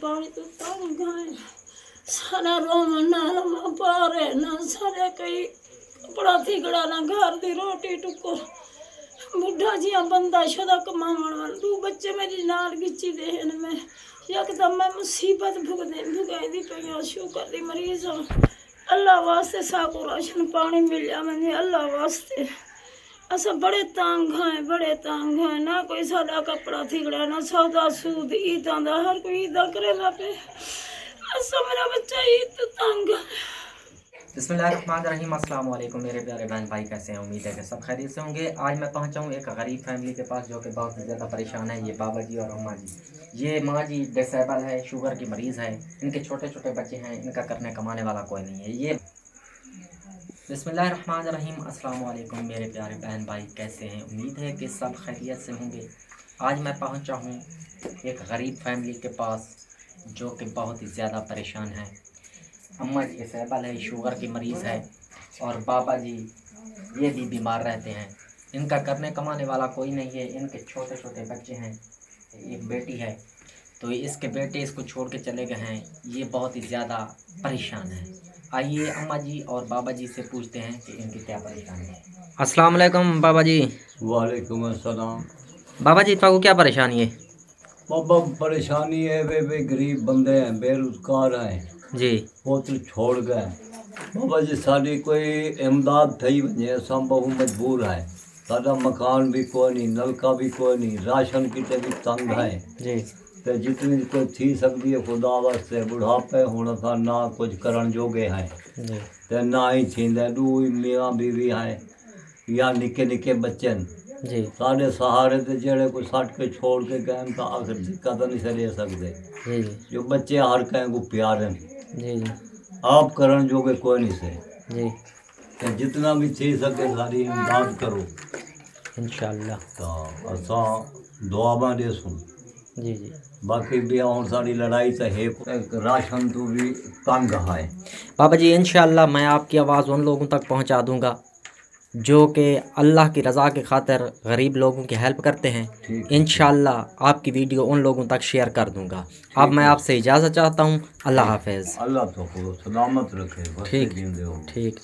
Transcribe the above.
पानी तो तंग है सारा रोमन ना पारे ना सारे कई कपड़ा थिगड़ा ना घर दी रोटी टुकर बुढ़ा जिया बंदा शुदा कमावन वाला दो बच्चे मेरी नाल गिच्ची देहन में यकदम मैं मुसीबत भुगाई दी पे शुकर दी मरीज अल्लाह वास्ते साको राशन पानी मिल जा मैंने अल्लाह वास्ते असा बड़े तंग हैं ना कोई सादा कपड़ा थिगड़ा ना सौदा सूद ईदा दा हर कोई ईदा करेला पे असा मेरा बच्चा ईद तो तंग है। बिस्मिल्लाहिर्रहमानिर्रहीम। अस्सलाम वालेकुम मेरे प्यारे बहन भाई, कैसे हैं? उम्मीद है कि सब खैरियत से होंगे। आज मैं पहुंचा हूं एक गरीब फैमिली के पास जो कि बहुत ज़्यादा परेशान है। ये बाबा जी और अम्मा जी। ये माँ जी डिसेबल है, शुगर की मरीज़ है, इनके छोटे छोटे बच्चे हैं, इनका करने कमाने वाला कोई नहीं है। ये बिस्मिल्लाहिर्रहमानिर्रहीम। अस्सलाम वालेकुम मेरे प्यारे बहन भाई, कैसे हैं? उम्मीद है कि सब खैरियत से होंगे। आज मैं पहुंचा हूं एक गरीब फैमिली के पास जो कि बहुत ही ज़्यादा परेशान है। अम्मा जी डिसेबल है, शुगर की मरीज़ है, और बाबा जी ये भी बीमार रहते हैं। इनका करने कमाने वाला कोई नहीं है। इनके छोटे छोटे बच्चे हैं, एक बेटी है, तो इसके बेटे इसको छोड़ के चले गए हैं। ये बहुत ही ज़्यादा परेशान है। आइए अम्मा जी और बाबा जी से पूछते हैं कि इनकी क्या परेशानी है। अस्सलाम वालेकुम बाबा जी। वालेकुम अस्सलाम। बाबा जी तो क्या परेशानी है? बाबा परेशानी है, वे गरीब बंदे हैं, बेरोजगार हैं जी वो तो छोड़ गए। बाबा जी साड़ी कोई इमदाद थी वजे, असां बहु मजबूर है। साਡਾ मकान भी कोई नहीं, नलका भी कोई नहीं, राशन किते भी तंग है जी तो जितनी कोई थी सकती है खुदा वास्ते। बुढ़ापे हुण असां ना कुछ करण जोगे हैं जी ते ना ही थींदे। दू मियाँ बीवी है या निके निके बच्चे जी साढ़े सहारे ते जेड़े कोई सट के छोड़ के गए तो आखिर दिक्कत नहीं से ले सकते। जी जी जो बच्चे हर कहीं को प्यार हैं, जी जी आप करण जोगे कोई नहीं से। जी ते जितना भी थी सके सारी इमदाद करो इंशाअल्लाह। तो असां दुआवां देसूं। जी जी बाकी भी हुण साड़ी लड़ाई तो है, राशन तो भी तंग है। बाबा जी इंशाअल्लाह मैं आपकी आवाज़ उन लोगों तक पहुंचा दूंगा जो कि अल्लाह की रज़ा के खातिर गरीब लोगों की हेल्प करते हैं। ठीक इंशाअल्लाह आपकी वीडियो उन लोगों तक शेयर कर दूंगा। अब मैं आपसे इजाज़त चाहता हूँ। अल्लाह हाफ़िज़। अल्लाह तो सलामत रखे, बस ठीक जिंदे हो। ठीक।